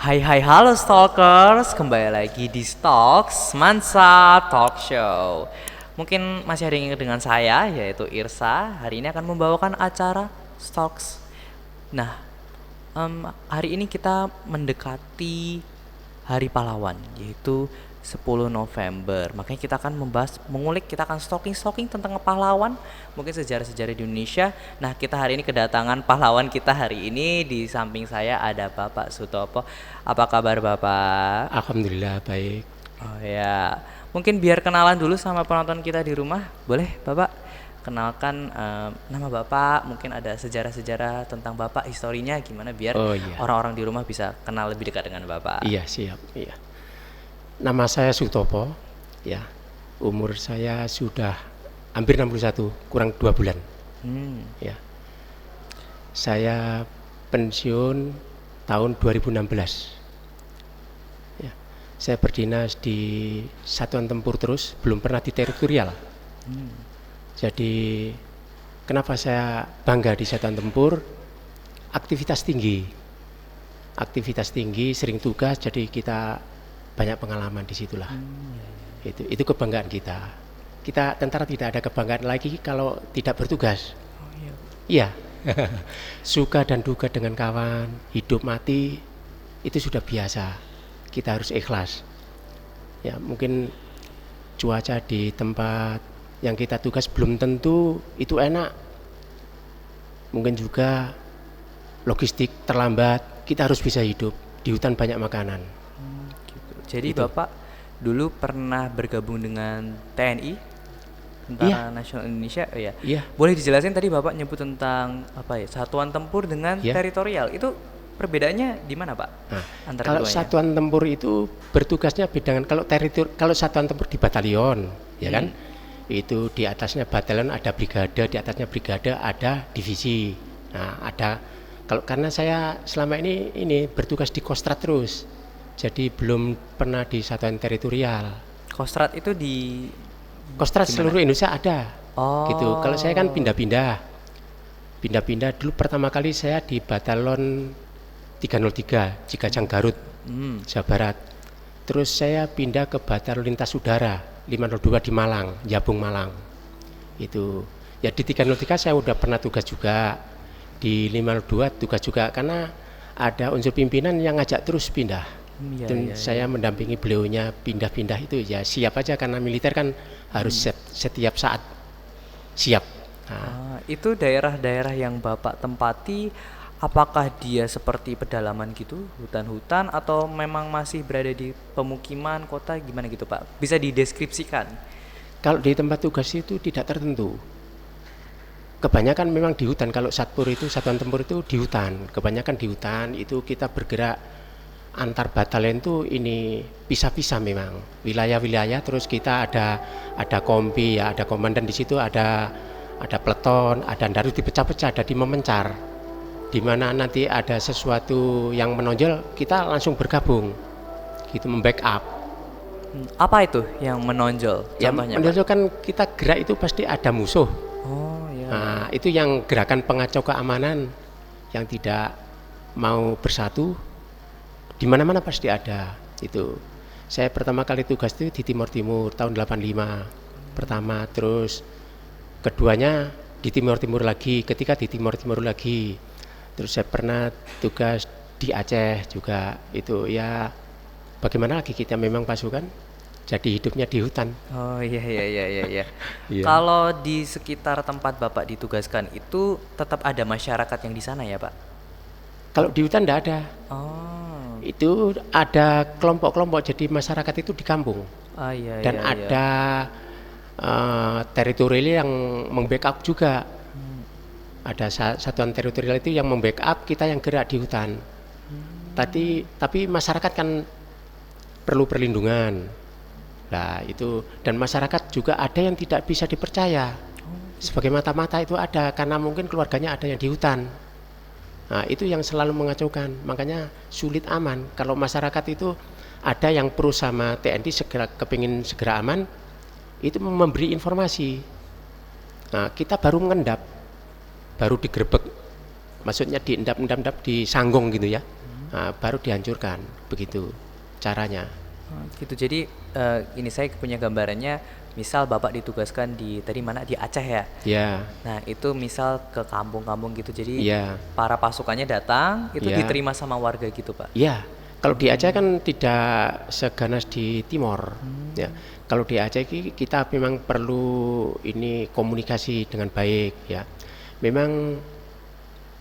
Hai hai halo stalkers, kembali lagi di Stalks Mansa Talk Show. Mungkin masih ada yang ingat dengan saya, yaitu Irsa. Hari ini akan membawakan acara Stalks. Nah, hari ini kita mendekati Hari Pahlawan, yaitu 10 November. Makanya kita akan mengulik, kita akan stalking tentang pahlawan, mungkin sejarah-sejarah di Indonesia. Nah, kita hari ini kedatangan pahlawan kita hari ini. Di samping saya ada Bapak Sutopo. Apa kabar Bapak? Alhamdulillah baik. Oh ya, mungkin biar kenalan dulu sama penonton kita di rumah. Boleh Bapak kenalkan nama Bapak, mungkin ada sejarah-sejarah tentang Bapak, historinya gimana biar Oh iya, orang-orang di rumah bisa kenal lebih dekat dengan Bapak. iya siap. Iya. Nama saya Sutopo. Ya, umur saya sudah hampir 61, kurang 2 bulan. Hmm. Ya, saya pensiun tahun 2016. Ya, saya berdinas di Satuan Tempur terus, belum pernah di teritorial. Jadi, kenapa saya bangga di Satuan Tempur? Aktivitas tinggi, sering tugas, jadi kita banyak pengalaman di situlah. Itu kebanggaan kita. Kita tentara tidak ada kebanggaan lagi kalau tidak bertugas. Oh iya. Iya. Suka dan duka dengan kawan, hidup mati itu sudah biasa. Kita harus ikhlas. Ya, mungkin cuaca di tempat yang kita tugas belum tentu itu enak. Mungkin juga logistik terlambat, kita harus bisa hidup. Di hutan banyak makanan. Gitu. Jadi Itu. Bapak dulu pernah bergabung dengan TNI, Tentara Nasional Indonesia, oh ya. Iya. Boleh dijelasin tadi Bapak nyebut tentang apa ya? Satuan tempur dengan Iya. teritorial. Itu perbedaannya di mana, Pak? Nah, Antara kalau keduanya. satuan tempur itu bertugasnya beda dengan kalau satuan tempur di batalion, ya kan? Itu di atasnya batalion ada brigade, di atasnya brigade ada divisi. Nah, karena saya selama ini bertugas di Kostrad terus. Jadi belum pernah di satuan teritorial. Kostrat itu di Kostrad gimana? seluruh Indonesia ada. Oh. Gitu. Kalau saya kan pindah-pindah. Pindah-pindah dulu pertama kali saya di Batalon 303 Cikajang Garut, Jawa Barat. Terus saya pindah ke Batalon Lintas Udara 502 di Malang, Jabung Malang. Itu. Ya di 303 saya udah pernah tugas juga. Di 502 tugas juga karena ada unsur pimpinan yang ngajak terus pindah. Iya, Dan iya, saya mendampingi beliaunya pindah-pindah itu ya siap aja karena militer kan harus setiap saat siap. Nah, Itu daerah-daerah yang Bapak tempati, apakah dia seperti pedalaman gitu, hutan-hutan, atau memang masih berada di pemukiman kota, gimana gitu Pak? Bisa dideskripsikan? kalau di tempat tugas itu tidak tertentu. Kebanyakan memang di hutan. Kalau satuan tempur itu di hutan. Kebanyakan di hutan itu kita bergerak antar batalion itu ini pisah-pisah memang wilayah-wilayah. Terus kita ada kompi ya, ada komandan di situ, ada peleton, ada harus dipecah-pecah, ada di memencar. Di mana nanti ada sesuatu yang menonjol, kita langsung bergabung. Gitu membackup. Apa itu yang menonjol? Yang Contohnya Pak? menonjol kan kita gerak itu pasti ada musuh. Oh ya. Nah, itu yang gerakan pengacau keamanan yang tidak mau bersatu di mana-mana pasti ada. Itu. Saya pertama kali tugas itu di Timur Timur tahun 85. Pertama, terus keduanya di Timur Timur lagi, ketika di Timur Timur lagi. Terus saya pernah tugas di Aceh juga. Itu ya bagaimana lagi kita memang pasukan jadi hidupnya di hutan. Oh iya iya iya iya iya. Iya. Kalau di sekitar tempat Bapak ditugaskan itu tetap ada masyarakat yang di sana ya Pak? Kalau di hutan tidak ada. Oh. Itu ada kelompok-kelompok jadi masyarakat itu di kampung Ah iya dan iya iya. ada teritorial yang membackup juga. Ada satuan teritorial itu yang membackup kita yang gerak di hutan. Tapi masyarakat kan perlu perlindungan. Nah itu, dan masyarakat juga ada yang tidak bisa dipercaya. Sebagai mata-mata itu ada karena mungkin keluarganya ada yang di hutan. Nah itu yang selalu mengacaukan. Makanya sulit aman. Kalau masyarakat itu ada yang pro sama TNI kepingin segera aman, itu memberi informasi. Nah kita baru mengendap, baru digerebek, maksudnya diendap-endap, disanggong gitu ya. baru dihancurkan, begitu caranya. Gitu. Jadi ini saya punya gambarannya, misal Bapak ditugaskan di tadi mana di Aceh ya. Ya, Nah, itu misal ke kampung-kampung gitu. Jadi ya, para pasukannya datang, itu ya, diterima sama warga gitu, Pak. ya. Kalau di Aceh kan tidak seganas di Timor. Ya, kalau di Aceh kita memang perlu ini komunikasi dengan baik, ya. Memang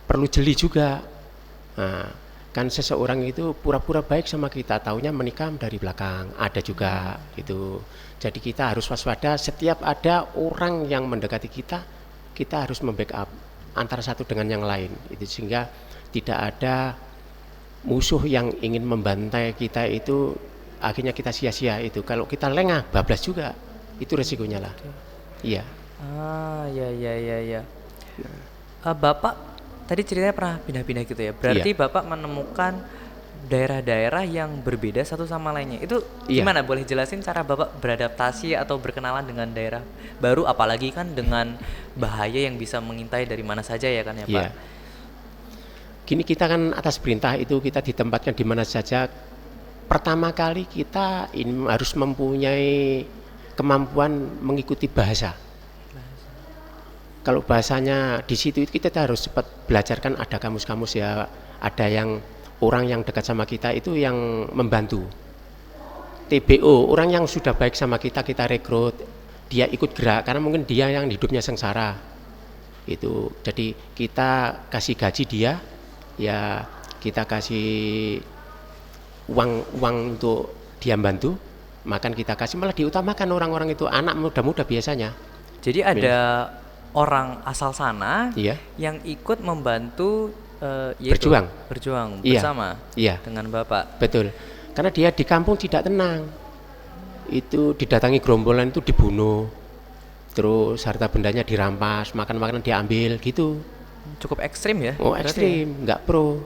perlu jeli juga. Nah, kan seseorang itu pura-pura baik sama kita, taunya menikam dari belakang, ada juga itu. Jadi kita harus waspada setiap ada orang yang mendekati kita, kita harus membackup antara satu dengan yang lain, itu sehingga tidak ada musuh yang ingin membantai kita itu, akhirnya kita sia-sia itu. Kalau kita lengah, bablas juga, itu resikonya lah. Iya. Ya ya ya ya. Bapak tadi ceritanya pernah pindah-pindah gitu ya. Berarti Iya. Bapak menemukan daerah-daerah yang berbeda satu sama lainnya. Itu Iya. gimana? Boleh jelasin cara Bapak beradaptasi atau berkenalan dengan daerah baru, apalagi kan dengan bahaya yang bisa mengintai dari mana saja ya kan ya, Pak? Iya. Gini, kita kan atas perintah itu kita ditempatkan di mana saja. Pertama kali kita ini harus mempunyai kemampuan mengikuti bahasa. Kalau bahasanya di situ kita harus cepat belajarkan, ada kamus-kamus ya, ada yang orang yang dekat sama kita itu yang membantu. TBO, orang yang sudah baik sama kita rekrut, dia ikut gerak karena mungkin dia yang hidupnya sengsara. Itu. Jadi kita kasih gaji dia, ya kita kasih uang untuk dia bantu, makan kita kasih, malah diutamakan orang-orang itu anak muda-muda biasanya. Jadi ada orang asal sana Iya. yang ikut membantu yaitu berjuang Iya. bersama Iya. dengan Bapak. Betul. Karena dia di kampung tidak tenang. Itu didatangi gerombolan itu dibunuh. Terus harta bendanya dirampas, makan-makanan diambil gitu. Cukup ekstrim ya? Oh, berarti ekstrim, nggak pro.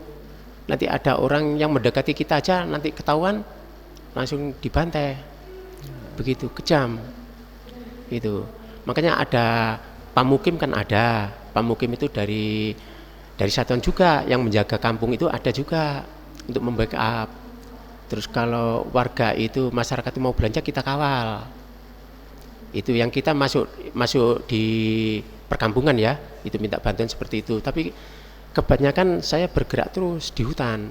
Nanti ada orang yang mendekati kita aja nanti ketahuan langsung dibantai. Begitu kejam. Itu. Makanya ada Pamukim, kan ada. Pamukim itu dari satuan juga yang menjaga kampung, itu ada juga untuk membackup. Terus kalau warga itu, masyarakat itu mau belanja, kita kawal. Itu yang kita masuk di perkampungan ya, itu minta bantuan seperti itu. Tapi kebanyakan saya bergerak terus di hutan.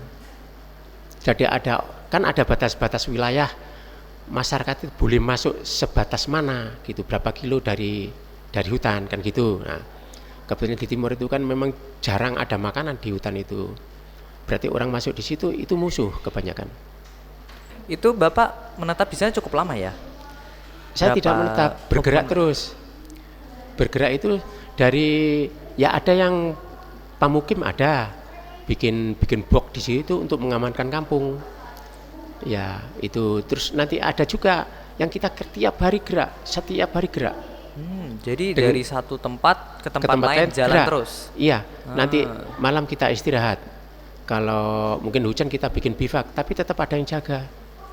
Jadi ada batas-batas wilayah, masyarakat itu boleh masuk sebatas mana gitu, berapa kilo dari hutan kan gitu. Nah, kebetulan di timur itu kan memang jarang ada makanan di hutan itu. Berarti orang masuk di situ itu musuh kebanyakan. itu Bapak menetap di sana cukup lama ya? Saya Berapa- tidak menetap, bergerak terus. Bergerak itu dari, ya ada yang Pamukim ada bikin box di situ untuk mengamankan kampung. Ya, itu terus nanti ada juga yang kita setiap hari gerak. Jadi Dengan- dari satu tempat ke tempat, ke tempat lain lain jalan gerak. terus. Iya, nanti malam kita istirahat. Kalau mungkin hujan kita bikin bivak, tapi tetap ada yang jaga.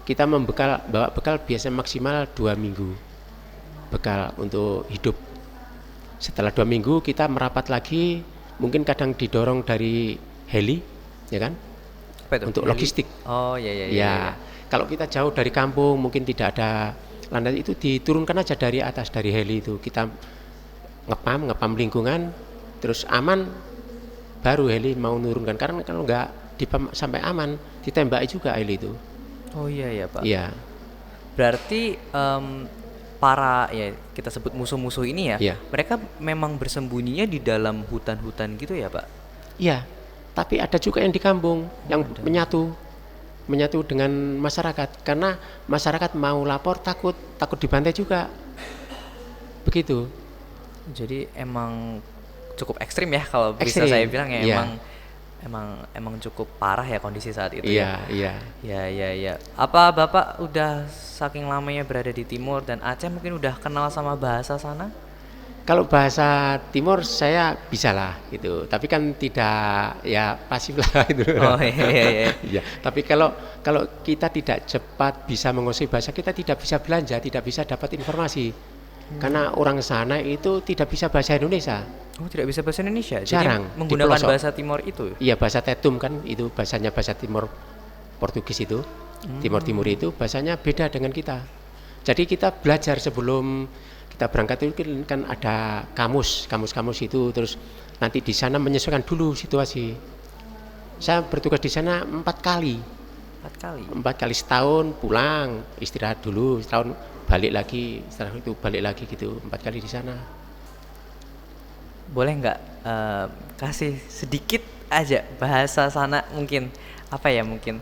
Kita bawa bekal biasanya maksimal 2 minggu bekal untuk hidup. Setelah 2 minggu kita merapat lagi, mungkin kadang didorong dari heli, ya kan? Apa itu? Untuk Heli? logistik. Oh ya ya ya. Ya, kalau kita jauh dari kampung, mungkin tidak ada landas, itu diturunkan aja dari atas, dari heli itu. Kita ngepam lingkungan, terus aman, baru heli mau nurunkan. Karena kalau nggak sampai aman, ditembaki juga heli itu. Oh iya ya Pak. Iya, Berarti para ya kita sebut musuh-musuh ini ya, Iya. mereka memang bersembunyinya di dalam hutan-hutan gitu ya Pak? iya. Tapi ada juga yang di kampung, yang menyatu dengan masyarakat. Karena masyarakat mau lapor takut dibantai juga. Begitu. Jadi emang cukup ekstrim ya kalau bisa Ekstrim, saya bilang ya. iya. Emang cukup parah ya kondisi saat itu Iya, iya. ya. Ya. Apa Bapak udah saking lamanya berada di timur dan Aceh mungkin udah kenal sama bahasa sana? Kalau bahasa Timur saya bisa lah gitu, tapi kan tidak ya pasif lah itu. Oh iya. Iya, tapi kalau kita tidak cepat bisa menguasai bahasa, kita tidak bisa belanja, tidak bisa dapat informasi. Karena orang sana itu tidak bisa bahasa Indonesia. Oh, tidak bisa bahasa Indonesia. Jarang, Jadi di menggunakan pelosok. bahasa Timor itu. Iya, bahasa Tetum kan itu bahasanya bahasa Timor Portugis itu. Timor Timur itu bahasanya beda dengan kita. Jadi kita belajar sebelum kita berangkat itu kan ada kamus itu, terus nanti di sana menyesuaikan dulu situasi. Saya bertugas di sana 4 kali. 4 kali. 4 kali setahun pulang, istirahat dulu, setahun balik lagi, setelah itu balik lagi gitu, 4 kali di sana. Boleh nggak kasih sedikit aja bahasa sana mungkin apa ya mungkin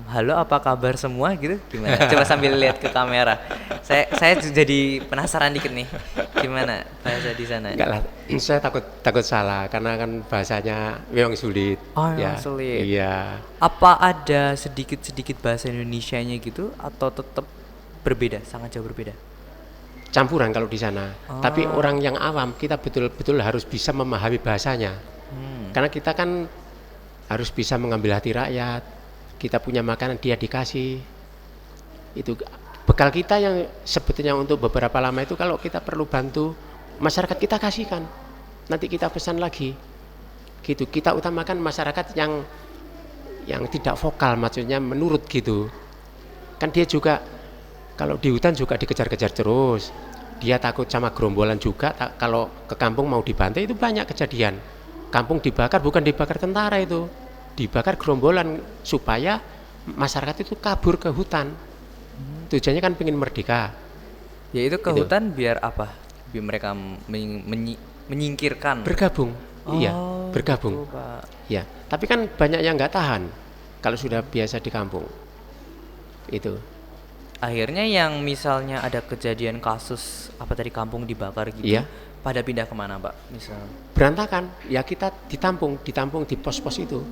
halo apa kabar semua gitu gimana? Coba sambil lihat ke kamera. Saya jadi penasaran dikit nih. Gimana bahasa di sana? Enggak lah, saya takut salah karena kan bahasanya memang sulit. Oh, Ya, memang sulit. iya. Apa ada sedikit-sedikit bahasa Indonesianya gitu atau tetap berbeda, sangat jauh berbeda? Campuran kalau di sana. Tapi orang yang awam kita betul-betul harus bisa memahami bahasanya. Karena kita kan harus bisa mengambil hati rakyat. Kita punya makanan dia dikasih. Itu bekal kita yang sebetulnya untuk beberapa lama itu kalau kita perlu bantu masyarakat kita kasihkan. Nanti kita pesan lagi. Gitu. Kita utamakan masyarakat yang tidak vokal, maksudnya menurut gitu. Kan dia juga kalau di hutan juga dikejar-kejar terus. Dia takut sama gerombolan juga. Kalau ke kampung mau dibantai itu banyak kejadian. Kampung dibakar bukan dibakar tentara itu, dibakar gerombolan supaya masyarakat itu kabur ke hutan. Tujuannya kan pengen merdeka. Ya itu ke Gitu. hutan biar apa? Biar mereka menyingkirkan. Bergabung. Iya, bergabung. Gitu, Pak. Ya, tapi kan banyak yang nggak tahan kalau sudah biasa di kampung. Itu. Akhirnya yang misalnya ada kejadian kasus apa tadi kampung dibakar gitu, Iya. pada pindah kemana Pak? Misal. Berantakan, ya kita ditampung di pos-pos itu.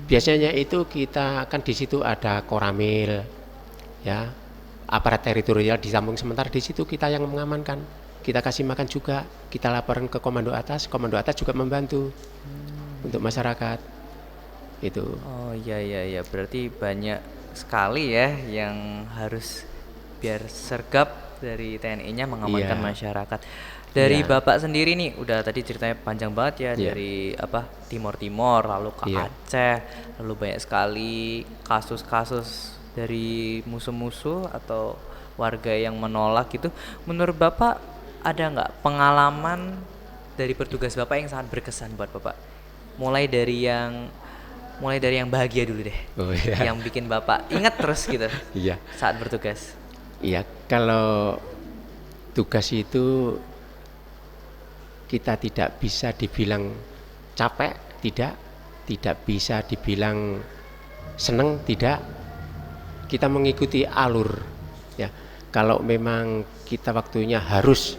Biasanya itu kita kan di situ ada koramil, ya, aparat teritorial ditampung sementara di situ kita yang mengamankan. Kita kasih makan juga, kita laporan ke komando atas juga membantu untuk masyarakat. Itu. Oh iya, berarti banyak sekali ya yang harus biar sergap dari TNI-nya mengamankan Iya. masyarakat. Dari Iya. Bapak sendiri nih, udah tadi ceritanya panjang banget ya Iya. dari apa Timor lalu ke Iya. Aceh, lalu banyak sekali kasus-kasus dari musuh-musuh atau warga yang menolak gitu. Menurut Bapak ada nggak pengalaman dari petugas Bapak yang sangat berkesan buat Bapak? Mulai dari yang bahagia dulu deh. Oh iya. Yang bikin Bapak ingat terus gitu Iya. saat bertugas. Iya, kalau tugas itu kita tidak bisa dibilang capek, tidak bisa dibilang seneng, tidak. Kita mengikuti alur, ya. Kalau memang kita waktunya harus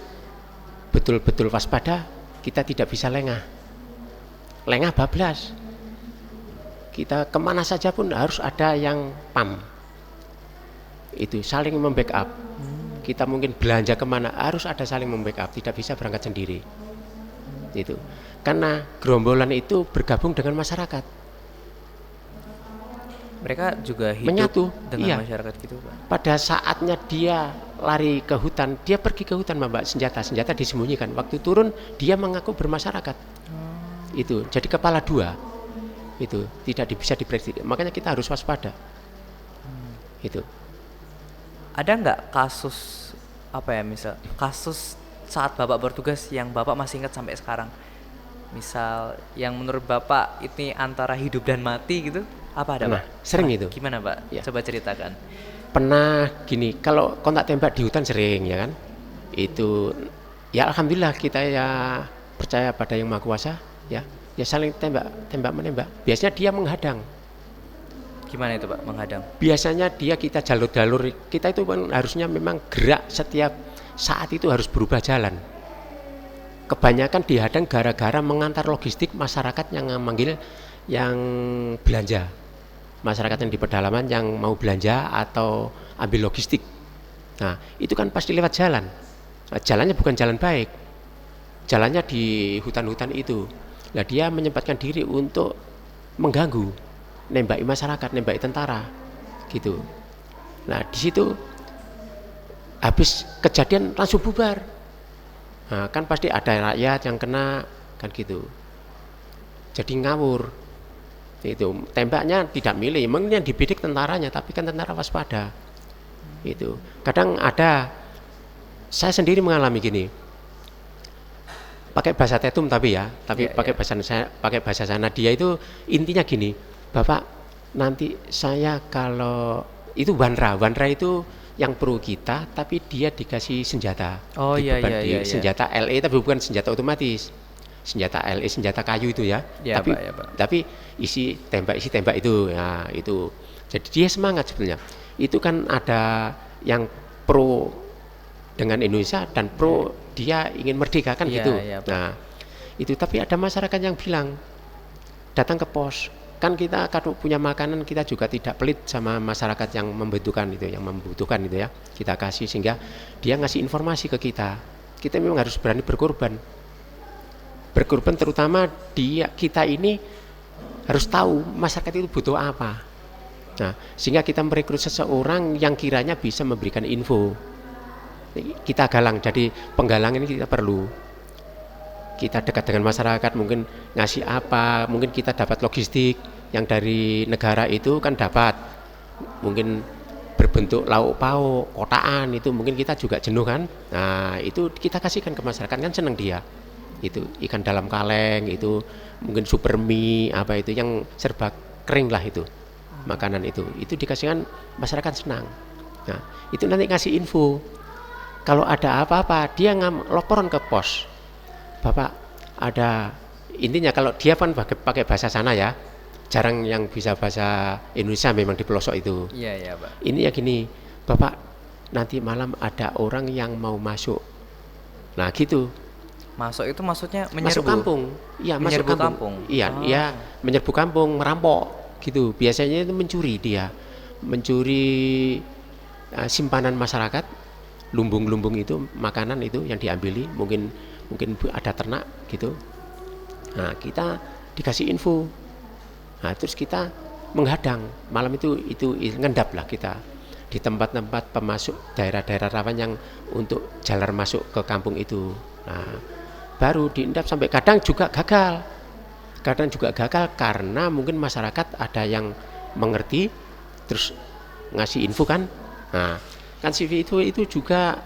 betul-betul waspada, kita tidak bisa lengah bablas. Kita kemana saja pun harus ada yang pam. Itu saling membackup. Kita mungkin belanja kemana harus ada saling membackup, tidak bisa berangkat sendiri. Itu karena gerombolan itu bergabung dengan masyarakat, Mereka juga hidup menyatu. dengan Iya. masyarakat gitu Pak. Pada saatnya dia lari ke hutan, dia pergi ke hutan membawa senjata disembunyikan. Waktu turun dia mengaku bermasyarakat. Itu jadi kepala dua. Itu tidak bisa diprediksi. Makanya kita harus waspada. Itu. Ada nggak kasus apa ya misal kasus saat Bapak bertugas yang Bapak masih ingat sampai sekarang? Misal yang menurut Bapak ini antara hidup dan mati gitu? Apa ada Pernah, Pak? sering Pernah. itu. Gimana Pak? Ya. Coba ceritakan. Pernah gini, kalau kontak tembak di hutan sering ya kan. Itu ya alhamdulillah kita ya percaya pada Yang Maha Kuasa, ya. Ya saling tembak menembak. Biasanya dia menghadang. Gimana itu Pak menghadang? Biasanya kita jalur kita itu kan harusnya memang gerak setiap saat itu harus berubah jalan. Kebanyakan dihadang gara-gara mengantar logistik masyarakat yang manggil yang belanja. Masyarakat yang di pedalaman yang mau belanja atau ambil logistik. Nah, itu kan pasti lewat jalan. Nah, jalannya bukan jalan baik. Jalannya di hutan-hutan itu. Nah, dia menyempatkan diri untuk mengganggu, nembaki masyarakat, nembaki tentara, gitu. Nah, di situ habis kejadian langsung bubar. Nah, kan pasti ada rakyat yang kena kan gitu. Jadi ngawur. Itu tembaknya tidak milih, memang yang dibidik tentaranya, tapi kan tentara waspada. Itu kadang ada, saya sendiri mengalami gini, pakai bahasa Tetum tapi pakai bahasa sana, dia itu intinya gini, Bapak nanti saya kalau itu Wanra itu yang pro kita, tapi dia dikasih senjata, Oh iya dibeban iya di iya. Iya. senjata LE, tapi bukan senjata otomatis, senjata LE, senjata kayu itu ya, Ya, tapi Pak, ya, Pak. tapi isi tembak itu, ya itu. Jadi dia semangat sebenarnya. Itu kan ada yang pro dengan Indonesia dan pro dia ingin merdeka kan Iya, gitu. iya, Pak. Nah, itu tapi ada masyarakat yang bilang datang ke pos. Kan kita kalau punya makanan kita juga tidak pelit sama masyarakat yang membutuhkan itu ya. Kita kasih sehingga dia ngasih informasi ke kita. Kita memang harus berani berkorban. Berkorban terutama kita ini harus tahu masyarakat itu butuh apa. Nah, sehingga kita merekrut seseorang yang kiranya bisa memberikan info. Kita galang, jadi penggalangan ini kita perlu. Kita dekat dengan masyarakat, mungkin ngasih apa, mungkin kita dapat logistik yang dari negara itu kan dapat, mungkin berbentuk lauk pauk, kotaan itu mungkin kita juga jenuh kan. Nah, itu kita kasihkan ke masyarakat kan senang dia. Itu ikan dalam kaleng, itu mungkin super mie apa itu yang serba kering lah itu. Makanan itu dikasihkan masyarakat senang. Nah, itu nanti ngasih info. Kalau ada apa-apa, dia laporan ke pos. Bapak, ada intinya kalau dia kan pakai bahasa sana ya. Jarang yang bisa bahasa Indonesia memang di pelosok itu. Iya iya, Pak. Ini ya gini, Bapak, nanti malam ada orang yang mau masuk. Nah, gitu. Masuk itu maksudnya menyerbu. Masuk kampung. Iya, masuk Menyerbu kampung. kampung. Iya, iya, menyerbu kampung, merampok gitu. Biasanya itu mencuri dia. Mencuri simpanan masyarakat, lumbung-lumbung itu, makanan itu yang diambili, mungkin ada ternak gitu. Nah, kita dikasih info. Nah, terus kita menghadang. Malam itu ngendap lah kita di tempat-tempat pemasuk daerah-daerah rawan yang untuk jalan masuk ke kampung itu. Nah, baru diendap sampai kadang juga gagal karena mungkin masyarakat ada yang mengerti terus ngasih info kan. Nah, kan CV itu juga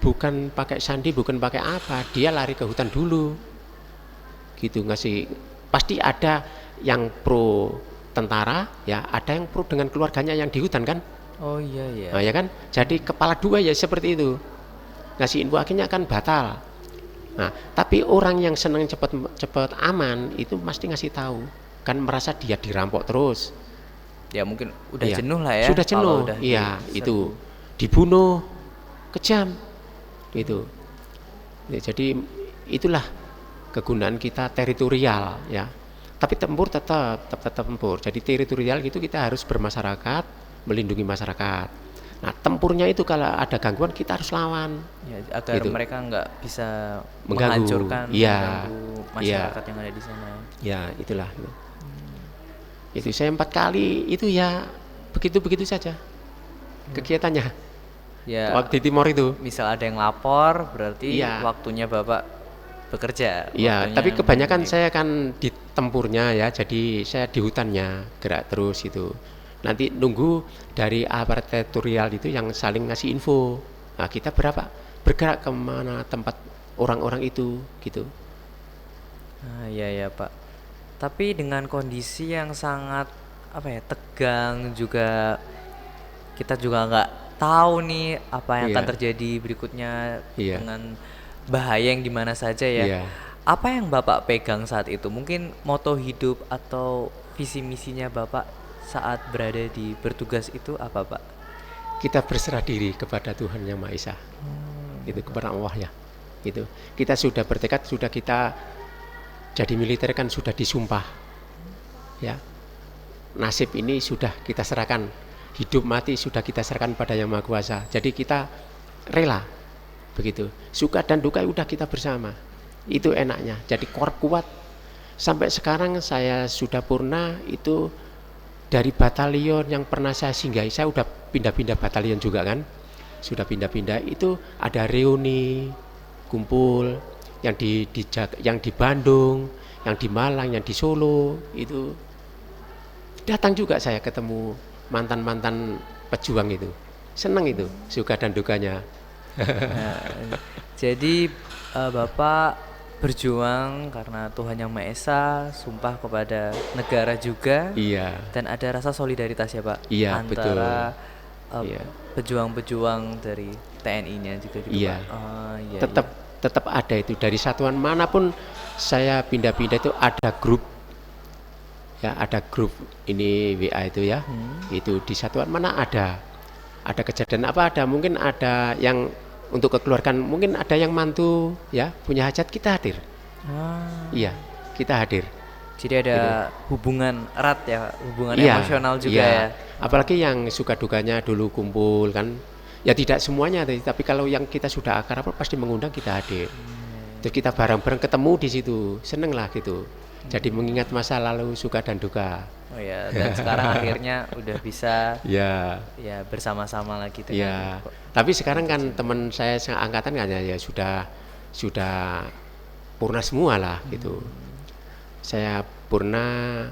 bukan pakai sandi, bukan pakai apa, dia lari ke hutan dulu gitu, ngasih. Pasti ada yang pro tentara ya, ada yang pro dengan keluarganya yang di hutan kan. Oh iya iya. Nah, ya kan, jadi kepala dua ya seperti itu, ngasih info akhirnya kan batal. Nah, tapi orang yang senang cepat aman itu pasti ngasih tahu, kan merasa dia dirampok terus. Ya mungkin udah Iya, jenuh lah ya. sudah jenuh, Kalau udah iya diserbu. itu dibunuh, kejam, itu. Ya, jadi itulah kegunaan kita teritorial ya. Tapi tempur tetap tempur. Jadi teritorial itu kita harus bermasyarakat, melindungi masyarakat. Nah, tempurnya itu kalau ada gangguan kita harus lawan. Ya, agar Gitu. mereka nggak bisa Mengganggu. menghancurkan, Iya. mengganggu Iya. masyarakat yang ada di sana. Ya, itulah. Itu saya 4 kali itu ya begitu saja kegiatannya. Ya, Waktu di Timor itu. misal ada yang lapor, berarti Iya. waktunya Bapak bekerja. Iya, waktunya tapi kebanyakan ini. saya kan di tempurnya ya, jadi saya di hutannya gerak terus itu. Nanti nunggu dari aparat teritorial itu yang saling ngasih info. Nah, kita bergerak ke mana tempat orang-orang itu gitu. Nah, iya ya Pak. Tapi dengan kondisi yang sangat tegang juga, kita juga nggak tahu nih apa yang akan Iya. terjadi berikutnya Iya. dengan bahaya yang di mana saja ya. Iya. Apa yang Bapak pegang saat itu? Mungkin moto hidup atau visi misinya Bapak saat berada di bertugas itu apa, Pak? Kita berserah diri kepada Tuhan Yang Maha Esa. Itu kepada Allah ya. Itu. Kita sudah bertekad, sudah kita jadi militer kan sudah disumpah. Ya. Nasib ini sudah kita serahkan. Hidup mati sudah kita serahkan pada Yang Maha Kuasa. Jadi kita rela. Begitu. Suka dan duka udah kita bersama. Itu enaknya. Jadi kuat. Sampai sekarang saya sudah purna itu dari batalion yang pernah saya singgahi. Saya udah pindah-pindah batalion juga kan. sudah pindah-pindah itu ada reuni, kumpul yang yang di Bandung, yang di Malang, yang di Solo itu datang juga saya ketemu mantan-mantan pejuang itu. Senang itu, suka dan dukanya. Nah, jadi Bapak berjuang karena Tuhan Yang Maha Esa, sumpah kepada negara juga, Iya, dan ada rasa solidaritas ya Pak Iya, antara Iya. pejuang-pejuang dari TNI-nya juga gitu Iya. Pak. Oh, iya, tetap tetap ada itu dari satuan manapun saya pindah-pindah itu ada grup, ya ada grup ini WA itu ya. Itu di satuan mana ada kejadian apa, ada mungkin ada yang untuk kekeluargaan, mungkin ada yang mantu ya punya hajat, kita hadir. Ah, Iya, kita hadir. jadi ada hubungan erat ya, hubungan Iya, emosional juga iya. ya. Apalagi yang suka dukanya dulu kumpul kan, ya tidak semuanya, tapi kalau yang kita sudah akrab pasti mengundang, kita hadir. Terus kita bareng-bareng ketemu di situ, seneng lah gitu. Jadi mengingat masa lalu suka dan duka. Oh ya, dan sekarang akhirnya udah bisa Ya, ya bersama-sama lagi ya. dengan Tapi sekarang kan teman saya seangkatan kan ya sudah purna semua lah gitu. Saya purna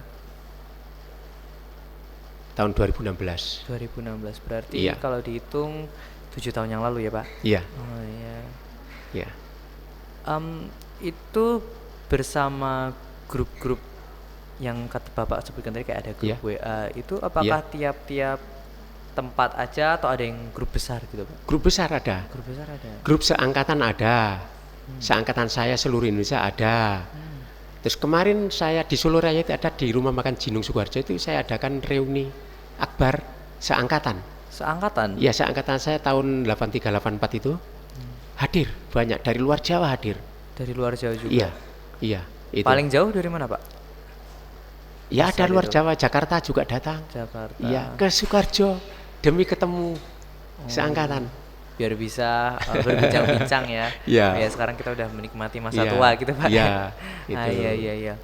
tahun 2016. 2016, berarti Iya. kalau dihitung 7 tahun yang lalu ya Pak. Iya, Oh iya. iya. Itu bersama grup-grup yang kata Bapak sebutkan tadi, kayak ada grup Iya. WA, itu apakah tiap-tiap tempat aja atau ada yang grup besar gitu Pak? Grup besar ada. Grup besar ada. Grup seangkatan ada. Seangkatan saya seluruh Indonesia ada. Terus kemarin saya di Solo Raya itu ada di rumah makan Jinung Sukoharjo, itu saya adakan reuni akbar seangkatan. Seangkatan? Ya, seangkatan saya tahun 83-84 itu hadir banyak dari luar Jawa hadir. Dari luar Jawa juga? Iya, iya. Itu. Paling jauh dari mana Pak? Ya ada besar luar itu. Jawa, Jakarta juga datang. Jakarta. Iya, ke Sukoharjo demi ketemu seangkatan. Biar bisa berbincang-bincang ya. Iya. Ya sekarang kita udah menikmati masa Iya, tua gitu Pak. iya, Ah, itu. iya iya iya.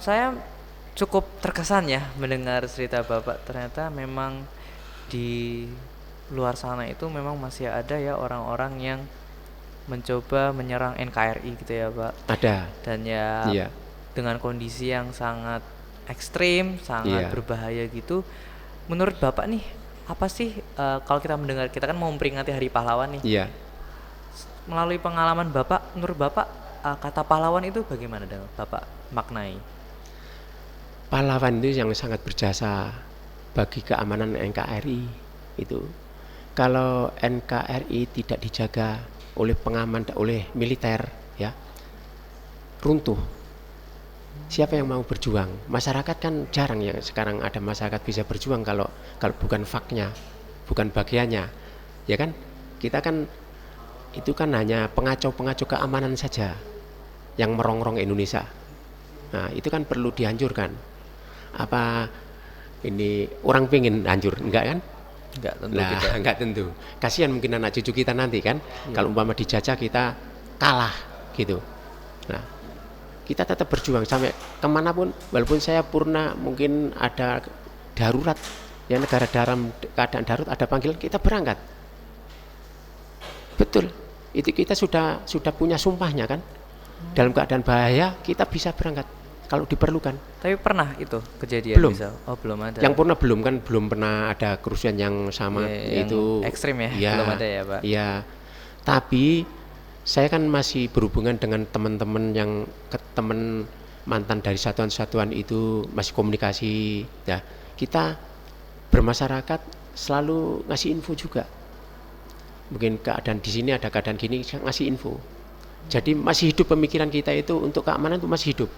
Saya cukup terkesan ya mendengar cerita Bapak. Ternyata memang di luar sana itu memang masih ada ya orang-orang yang mencoba menyerang NKRI gitu ya Pak. Ada. Dan ya Iya. dengan kondisi yang sangat ekstrim, sangat Iya. berbahaya gitu. Menurut Bapak nih, apa sih kalau kita mendengar, kita kan mau memperingati Hari Pahlawan nih. Iya. Melalui pengalaman Bapak, menurut Bapak kata pahlawan itu bagaimana dengan Bapak maknai? Pahlawan itu yang sangat berjasa bagi keamanan NKRI itu. Kalau NKRI tidak dijaga oleh pengaman, oleh militer, ya runtuh. Siapa yang mau berjuang? Masyarakat kan jarang yang sekarang ada masyarakat bisa berjuang kalau bukan faknya, bukan bagiannya, ya kan? Kita kan itu kan hanya pengacau-pengacau keamanan saja yang merongrong Indonesia. Nah, itu kan perlu dihancurkan. Apa ini orang pengen hancur? Enggak kan? Enggak tentu Nah, kita. enggak tentu. Kasihan mungkin anak cucu kita nanti kan, kalau umpama dijajah kita kalah gitu. Nah, kita tetap berjuang sampai kemanapun, walaupun saya purna mungkin ada darurat, ya negara dalam keadaan darurat ada panggilan, kita berangkat. Betul, itu kita sudah punya sumpahnya kan. Dalam keadaan bahaya kita bisa berangkat kalau diperlukan. Tapi pernah itu kejadian Belum. misal? Oh belum ada. Yang purna belum pernah ada kerusuhan yang sama Ya, yang itu ekstrim ya, iya, belum ada ya Pak? Iya, tapi saya kan masih berhubungan dengan teman-teman yang teman mantan dari satuan-satuan itu, masih komunikasi. Ya, kita bermasyarakat selalu ngasih info juga. Mungkin keadaan di sini ada keadaan gini, ngasih info. Jadi masih hidup pemikiran kita itu untuk keamanan itu masih hidup.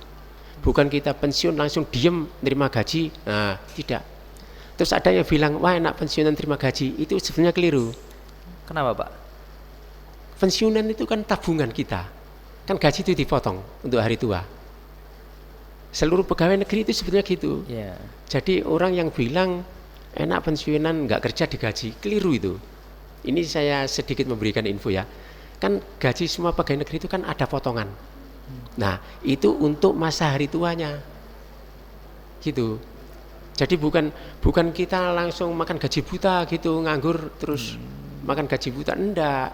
Bukan kita pensiun langsung diem nerima gaji. Nah, tidak. Terus ada yang bilang, wah enak pensiunan terima gaji. Itu sebenarnya keliru. Kenapa Pak? Pensiunan itu kan tabungan kita. Kan gaji itu dipotong untuk hari tua. Seluruh pegawai negeri itu sebenarnya gitu. Iya. Jadi orang yang bilang enak pensiunan nggak kerja digaji, keliru itu. Ini saya sedikit memberikan info ya. Kan gaji semua pegawai negeri itu kan ada potongan. Nah, itu untuk masa hari tuanya. Gitu. Jadi bukan kita langsung makan gaji buta gitu, nganggur terus makan gaji buta, enggak.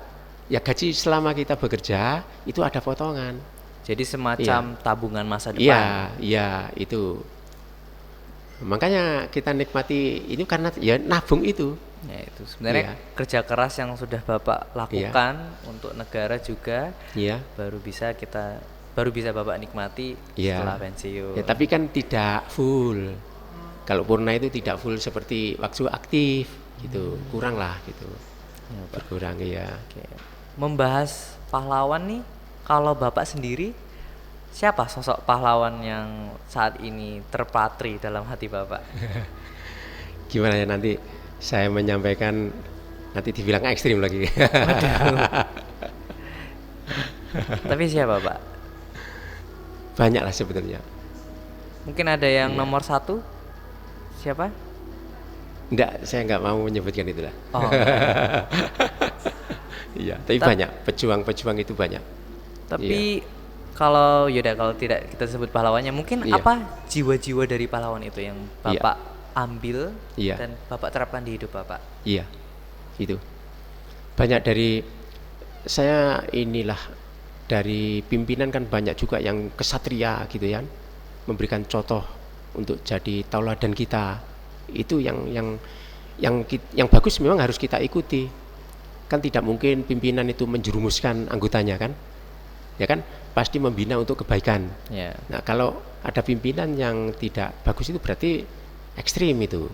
Ya gaji selama kita bekerja itu ada potongan. Jadi semacam tabungan masa depan. Iya, iya itu. Makanya kita nikmati ini karena ya nabung itu. Ya itu sebenarnya kerja keras yang sudah Bapak lakukan untuk negara juga, baru bisa Bapak nikmati setelah pensiun. Ya, tapi kan tidak full. Kalau purna itu tidak full seperti waktu aktif gitu, kurang lah gitu. Ya, berkurang ya. Oke. Membahas pahlawan nih, kalau Bapak sendiri siapa sosok pahlawan yang saat ini terpatri dalam hati Bapak? Gimana ya nanti saya menyampaikan nanti dibilang ekstrim lagi. Tapi siapa Pak? Banyak lah sebetulnya. Mungkin ada yang nomor 1? Siapa? Enggak, saya nggak mau menyebutkan itulah. Oh. Iya, tapi banyak pejuang-pejuang itu banyak. Tapi kalau tidak kita sebut pahlawannya, mungkin apa jiwa-jiwa dari pahlawan itu yang Bapak ambil dan Bapak terapkan di hidup Bapak? Iya, itu banyak dari saya inilah dari pimpinan kan banyak juga yang kesatria gitu ya, memberikan contoh untuk jadi tauladan kita. Itu yang bagus memang harus kita ikuti. Kan tidak mungkin pimpinan itu menjerumuskan anggotanya kan, ya kan pasti membina untuk kebaikan. Nah kalau ada pimpinan yang tidak bagus itu berarti ekstrim itu,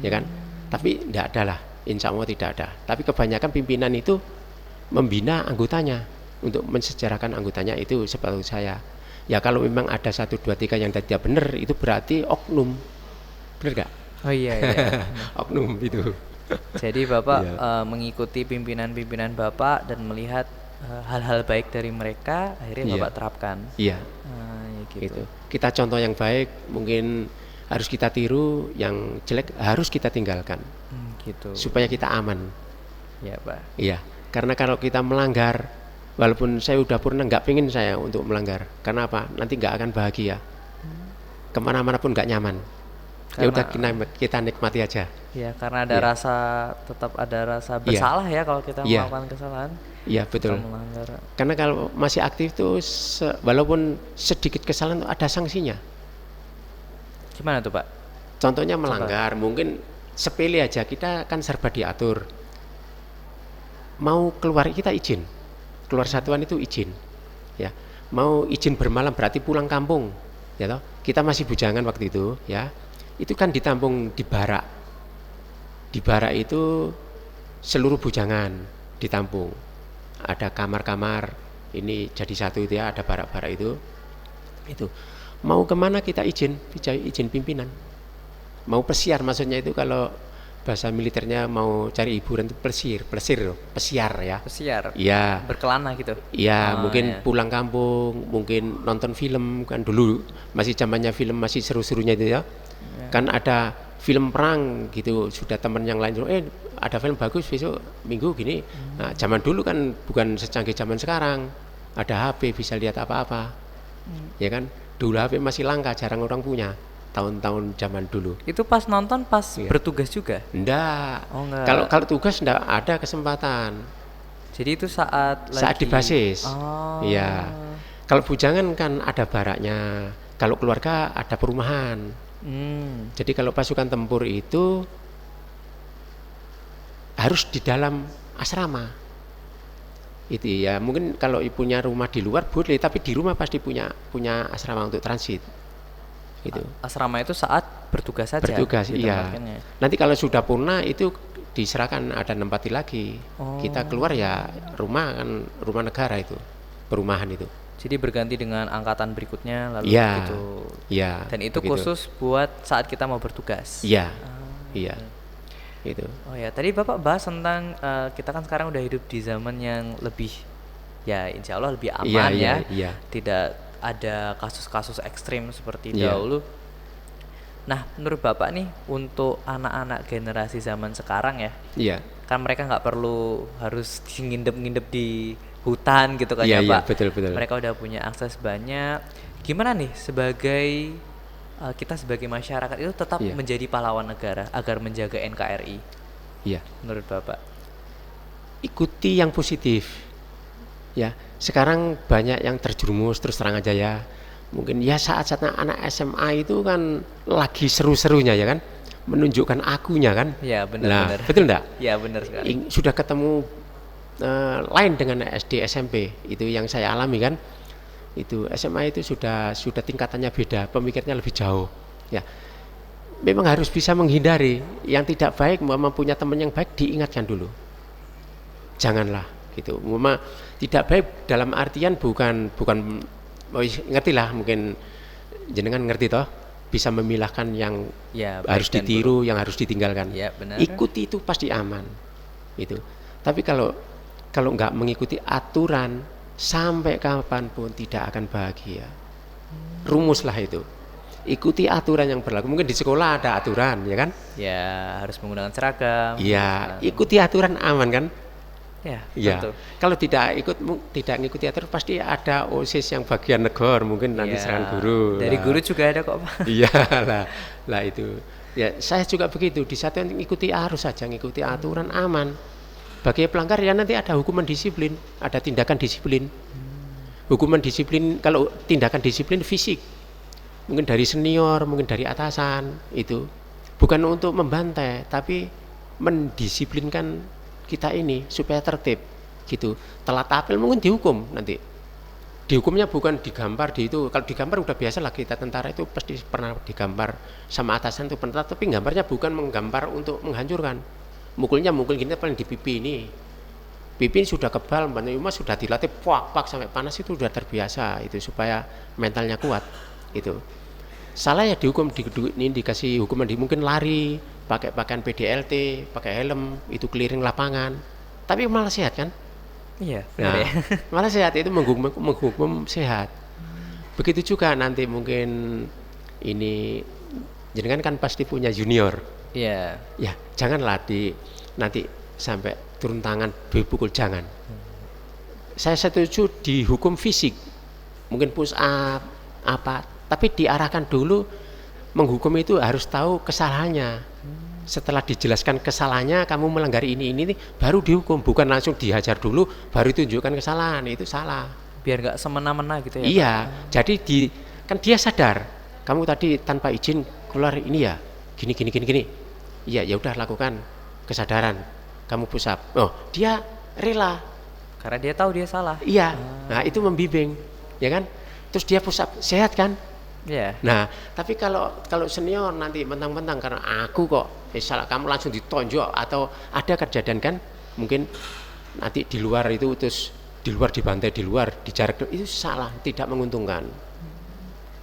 ya kan. Tapi tidak ada lah, insya Allah tidak ada. Tapi kebanyakan pimpinan itu membina anggotanya untuk mensejarahkan anggotanya, itu sepatutnya saya. Ya kalau memang ada 1, 2, 3 yang tidak benar, itu berarti oknum, benar gak? Oh iya. Oknum itu. Jadi Bapak mengikuti pimpinan-pimpinan Bapak dan melihat hal-hal baik dari mereka, akhirnya Bapak terapkan. Iya. Ya gitu. Kita contoh yang baik mungkin harus kita tiru, yang jelek harus kita tinggalkan. Gitu. Supaya kita aman. Ya Pak. Iya. Karena kalau kita melanggar, walaupun saya udah purna, nggak pengen saya untuk melanggar. Karena apa? Nanti nggak akan bahagia. Kemana-mana pun nggak nyaman. Ya udah kita nikmati aja. Ya karena ada tetap ada rasa bersalah ya kalau kita melakukan kesalahan. Iya betul. Karena kalau masih aktif tuh walaupun sedikit kesalahan tuh ada sanksinya. Gimana tuh Pak? Contohnya melanggar, mungkin sepele aja, kita kan serba diatur. Mau keluar kita izin, keluar satuan itu izin, ya. Mau izin bermalam berarti pulang kampung, ya toh. Kita masih bujangan waktu itu, ya. Itu kan ditampung di barak. Di barak itu seluruh bujangan ditampung. Ada kamar-kamar, ini jadi satu itu ya, ada barak-barak itu. Itu mau kemana kita izin pimpinan. Mau pesiar maksudnya itu, kalau bahasa militernya mau cari hiburan itu pesiar ya. Pesiar. Iya. Berkelana gitu. Iya, mungkin pulang kampung, mungkin nonton film, kan dulu masih zamannya film masih seru-serunya itu ya. Kan ada film perang gitu, sudah teman yang lain ada film bagus besok minggu gini. Nah zaman dulu kan bukan secanggih zaman sekarang, ada HP bisa lihat apa-apa, ya kan. Dulu HP masih langka, jarang orang punya, tahun-tahun zaman dulu. Itu pas nonton pas bertugas juga? Enggak. Oh, enggak. Kalau tugas enggak ada kesempatan. Jadi itu saat di basis. Iya. Kalau bujangan kan ada baraknya, kalau keluarga ada perumahan. Jadi kalau pasukan tempur itu harus di dalam asrama. Itu ya, mungkin kalau punya rumah di luar boleh, tapi di rumah pasti punya asrama untuk transit. Itu. Asrama itu saat bertugas saja. Bertugas, iya. Nanti kalau sudah purna itu diserahkan, ada nempati lagi. Kita keluar ya rumah negara itu, perumahan itu. Jadi berganti dengan angkatan berikutnya lalu gitu. Iya. Dan itu begitu. Khusus buat saat kita mau bertugas. Iya. Iya. Itu. Oh ya, tadi Bapak bahas tentang kita kan sekarang udah hidup di zaman yang lebih, ya insya Allah lebih aman Iya. Tidak ada kasus-kasus ekstrim seperti dahulu. Nah, menurut Bapak nih, untuk anak-anak generasi zaman sekarang ya, kan mereka nggak perlu harus ngindep-ngindep di hutan gitu kan Pak. Betul. Mereka udah punya akses banyak. Gimana nih kita sebagai masyarakat itu tetap menjadi pahlawan negara agar menjaga NKRI? Iya. Menurut Bapak? ikuti yang positif. Ya, sekarang banyak yang terjerumus, terus terang aja ya. Mungkin ya saat-saat anak SMA itu kan lagi seru-serunya ya kan, menunjukkan akunya kan. Ya, Nah, benar-benar. betul enggak? Ya, benar sekali. Sudah ketemu lain dengan SD SMP, itu yang saya alami kan. Itu SMA itu sudah tingkatannya beda, pemikirnya lebih jauh. Ya, memang harus bisa menghindari yang tidak baik. Mempunyai teman yang baik diingatkan dulu, janganlah gitu. Tidak baik dalam artian bukan ngerti lah, mungkin jenengan ngerti toh, bisa memilahkan yang Ya, baik harus dan ditiru, yang harus ditinggalkan. Ya, benar. Ikuti itu pasti aman itu. Tapi kalau nggak mengikuti aturan, sampai kapanpun tidak akan bahagia. Rumuslah itu. Ikuti aturan yang berlaku. Mungkin di sekolah ada aturan, ya kan? Ya, harus menggunakan seragam. Iya, ikuti aturan aman kan? Ya, Iya. betul. Kalau tidak ngikuti aturan, pasti ada OSIS yang bagian negor, mungkin nanti Ya, serangan guru. dari Lah. guru juga ada kok, Pak. Iya lah itu. Ya, saya juga begitu. Di satu yang ikuti arus saja, ngikuti aturan aman. Bagi pelanggar ya nanti ada hukuman disiplin, ada tindakan disiplin. Hukuman disiplin, kalau tindakan disiplin fisik, mungkin dari senior, mungkin dari atasan, itu bukan untuk membantai, tapi mendisiplinkan kita ini supaya tertib gitu. Telat apel mungkin dihukum nanti. Dihukumnya bukan digambar di itu. Kalau digambar udah biasa lah, kita tentara itu pasti pernah digambar sama atasan itu pernah, tapi gambarnya bukan menggambar untuk menghancurkan. Mukulnya mukul gini paling di pipi ini. Pipi sudah kebal, Mbak sudah dilatih pak sampai panas, itu sudah terbiasa itu supaya mentalnya kuat itu. Salah ya dihukum, ini dikasih hukuman, mungkin lari, pakai pakaian PDLT, pakai helm, itu keliling lapangan. Tapi malah sehat kan? Iya, Nah, benar ya. malah sehat, itu menghukum sehat. Begitu juga nanti mungkin ini jenengan kan pasti punya junior. Iya. Ya, janganlah nanti sampai turun tangan dipukul, jangan. Saya setuju dihukum fisik, mungkin push up apa, tapi diarahkan dulu. Menghukum itu harus tahu kesalahannya. Setelah dijelaskan kesalahannya, kamu melanggar ini baru dihukum, bukan langsung dihajar dulu baru tunjukkan kesalahan, itu salah. Biar nggak semena-mena gitu ya, Iya, jadi kan dia sadar, kamu tadi tanpa izin keluar ini ya, gini. Iya, ya udah lakukan, kesadaran, kamu push up. Oh, dia rela. Pak? Karena dia tahu dia salah. Iya. Nah, itu membimbing, ya kan? Terus dia push up, sehat kan? Iya. Nah, tapi kalau senior nanti mentang-mentang karena aku kok salah, kamu langsung ditonjok, atau ada kejadian kan, mungkin nanti di luar itu, terus di luar dibantai, di luar dijarak, itu salah, tidak menguntungkan.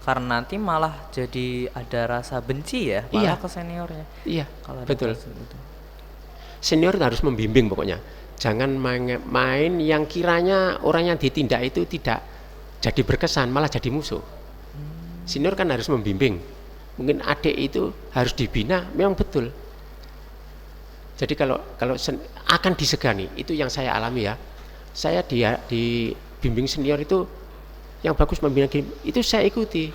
Karena nanti malah jadi ada rasa benci ya, malah Iya. ke seniornya. Iya, Kalau ada betul. kasus gitu. Senior harus membimbing pokoknya. Jangan main yang kiranya orang yang ditindak itu tidak jadi berkesan, malah jadi musuh. Senior kan harus membimbing. Mungkin adik itu harus dibina, memang betul. Jadi kalau akan disegani, itu yang saya alami ya. Saya di bimbing senior itu yang bagus membimbing, itu saya ikuti.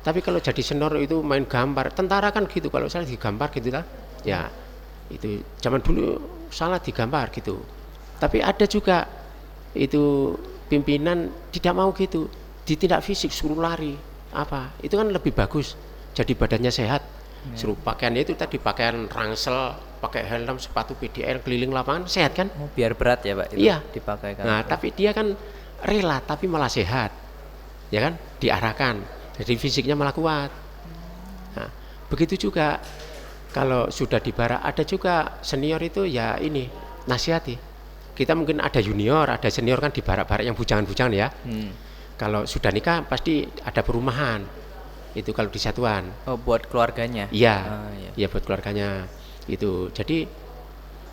Tapi kalau jadi senior itu main gambar, tentara kan gitu, kalau saya digambar gitu lah. Ya, itu zaman dulu salah digambar gitu. Tapi ada juga itu pimpinan tidak mau gitu, ditindak fisik, suruh lari apa, itu kan lebih bagus, jadi badannya sehat. Suruh pakaiannya itu tadi pakaian ransel, pakai helm, sepatu PDL, keliling lapangan, sehat kan? Oh, biar berat ya, Pak, itu Iya. dipakai kan. Nah, tapi dia kan rela, tapi malah sehat, ya kan? Diarahkan, jadi fisiknya malah kuat. Nah, begitu juga kalau sudah di barak, ada juga senior itu ya ini nasihati. Kita mungkin ada junior, ada senior kan di barak-barak yang bujangan-bujangan ya. Kalau sudah nikah pasti ada perumahan. Itu kalau di satuan. Oh, buat keluarganya. Iya. Ah, iya. Iya, buat keluarganya. Itu. Jadi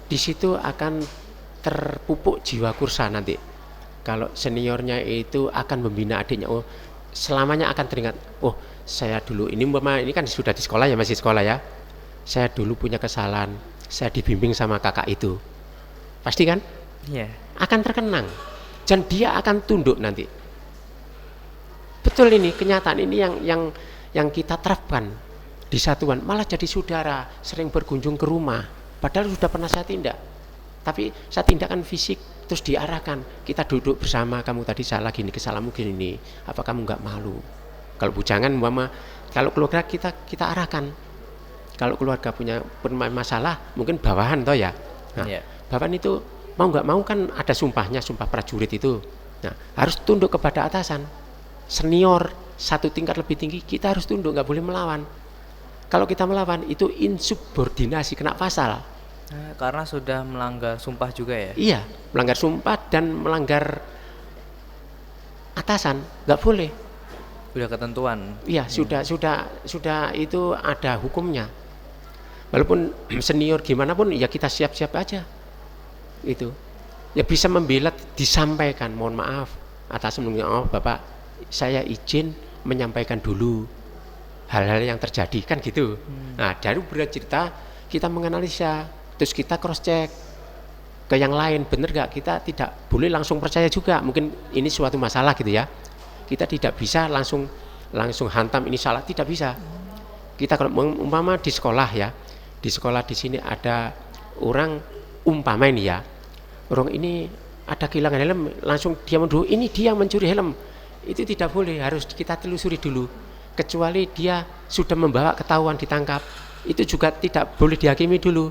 di situ akan terpupuk jiwa kursa nanti. Kalau seniornya itu akan membina adiknya, oh selamanya akan teringat, oh saya dulu ini kan sudah di sekolah ya, masih sekolah ya. Saya dulu punya kesalahan, saya dibimbing sama kakak itu. Pasti kan? Iya. Akan terkenang. Dan dia akan tunduk nanti. Betul, ini kenyataan ini yang kita terapkan di satuan, malah jadi saudara, sering berkunjung ke rumah, padahal sudah pernah saya tindak. Tapi saya tindakan fisik terus diarahkan, kita duduk bersama, kamu tadi salah gini, kesalahanmu gini, apa kamu nggak malu? Kalau bujangan mama, kalau keluarga kita arahkan. Kalau keluarga punya masalah, mungkin bawahan toh ya. Nah, Iya. bawahan itu mau nggak mau kan ada sumpahnya, sumpah prajurit itu. Nah, harus tunduk kepada atasan. Senior satu tingkat lebih tinggi, kita harus tunduk, nggak boleh melawan. Kalau kita melawan itu insubordinasi, kena pasal. Karena sudah melanggar sumpah juga ya. Iya, melanggar sumpah dan melanggar atasan, nggak boleh. Udah ketentuan. Iya, sudah itu ada hukumnya. Walaupun senior gimana pun ya kita siap-siap aja. Itu. Ya bisa membela, disampaikan, mohon maaf atas oh Bapak, saya izin menyampaikan dulu hal-hal yang terjadi kan gitu. Nah, dari bercerita kita menganalisa, terus kita cross check ke yang lain, bener gak? Kita tidak boleh langsung percaya juga, mungkin ini suatu masalah gitu ya. Kita tidak bisa langsung hantam ini salah, tidak bisa. Kita kalau umpama di sekolah ya, di sekolah di sini ada orang umpama ini ya, orang ini ada kehilangan helm, langsung dia menuduh ini dia yang mencuri helm, itu tidak boleh, harus kita telusuri dulu. Kecuali dia sudah membawa ketahuan ditangkap, itu juga tidak boleh dihakimi dulu.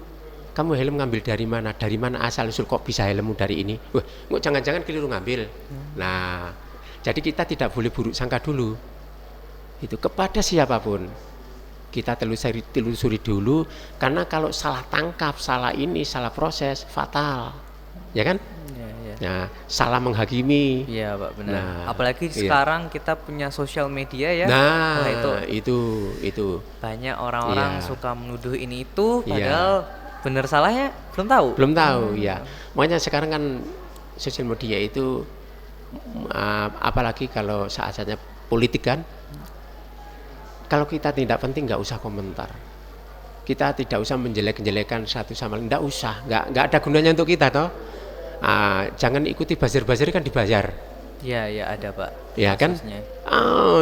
Kamu helm ngambil dari mana asal usul kok bisa helmmu dari ini? Wah, jangan-jangan keliru ngambil. Nah, jadi kita tidak boleh buruk sangka dulu. Itu kepada siapapun. Kita telusuri dulu, karena kalau salah tangkap, salah ini, salah proses, fatal. Ya kan? Iya. Nah, salah menghakimi. Iya, Pak, benar. Nah, Apalagi iya. sekarang kita punya sosial media ya. Nah, Wah, itu. banyak orang-orang Iya. suka menuduh ini itu, Iya. padahal benar salahnya belum tahu. Belum tahu ya. Makanya sekarang kan sosial media itu apalagi kalau saat-saatnya politik kan, kalau kita tidak penting nggak usah komentar, kita tidak usah menjelek-jelekan satu sama lain, nggak usah, nggak ada gunanya untuk kita toh. Jangan ikuti buzzer kan dibayar, Iya, ada, Pak. ya kan? Kasusnya.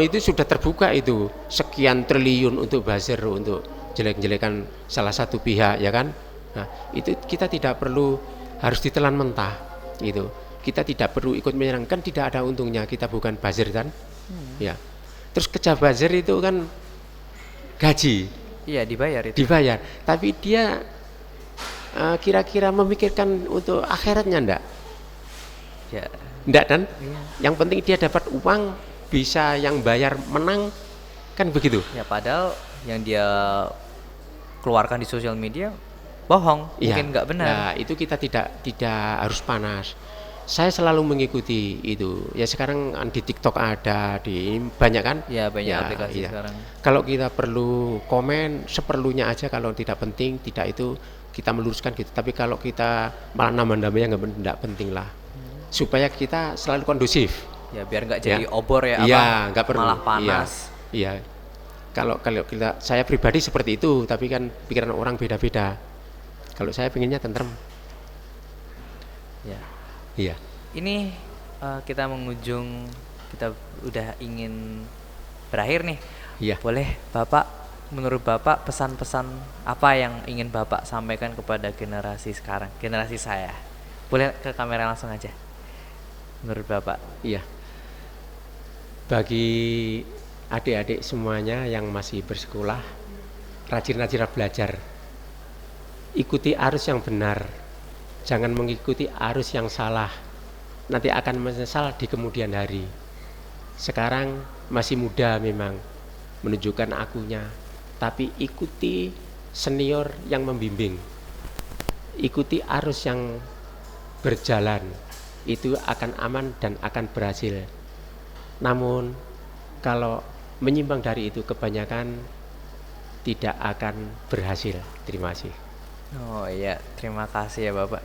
Itu sudah terbuka itu sekian triliun untuk buzzer, untuk jelek-jelekan salah satu pihak, ya kan? Nah, itu kita tidak perlu harus ditelan mentah, itu. Kita tidak perlu ikut menyerang, kan tidak ada untungnya, kita bukan buzzer kan? Ya. Terus kerja buzzer itu kan gaji, Iya, dibayar itu. dibayar, tapi dia kira-kira memikirkan untuk akhiratnya enggak? Ya. Enggak kan? Iya. Yang penting dia dapat uang, bisa yang bayar menang, kan begitu? Ya, padahal yang dia keluarkan di sosial media bohong, Iya. mungkin nggak benar. Nah, itu kita tidak harus panas. Saya selalu mengikuti itu. Ya sekarang di TikTok ada, di banyak kan? Ya, banyak aplikasi iya. sekarang. Kalau kita perlu komen seperlunya aja, kalau tidak penting, tidak itu kita meluruskan gitu. Tapi kalau kita malah nambah-nambahnya nggak penting lah. Supaya kita selalu kondusif. Ya, biar nggak jadi Ya. obor ya, Iya, nggak perlu. malah panas. Iya. Kalau kita, saya pribadi seperti itu, tapi kan pikiran orang beda-beda. Kalau saya pengennya tentrem. Ya. Iya. Ini kita kita udah ingin berakhir nih. Iya. Boleh Bapak, menurut Bapak pesan-pesan apa yang ingin Bapak sampaikan kepada generasi sekarang, generasi saya? Boleh ke kamera langsung aja. Menurut Bapak. Iya. Bagi adik-adik semuanya yang masih bersekolah, rajin-rajin belajar. Ikuti arus yang benar. Jangan mengikuti arus yang salah. Nanti akan menyesal di kemudian hari. Sekarang masih muda memang, menunjukkan akunya, tapi ikuti senior yang membimbing. Ikuti arus yang berjalan. Itu akan aman dan akan berhasil. Namun kalau menyimpang dari itu kebanyakan tidak akan berhasil. Terima kasih. Oh iya, terima kasih ya Bapak.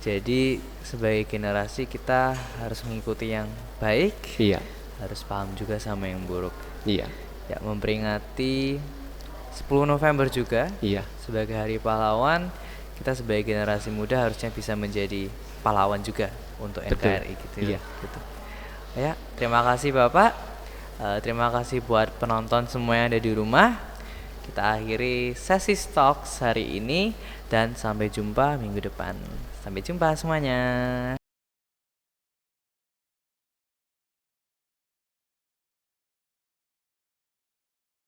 Jadi sebagai generasi kita harus mengikuti yang baik, Iya, harus paham juga sama yang buruk. iya, Ya, memperingati 10 November juga iya. sebagai Hari Pahlawan, kita sebagai generasi muda harusnya bisa menjadi pahlawan juga untuk Betul. NKRI gitu. Iya. Gitu. Ya, terima kasih Bapak. Terima kasih buat penonton semua yang ada di rumah. Kita akhiri sesi Talks hari ini dan sampai jumpa minggu depan. Sampai jumpa semuanya.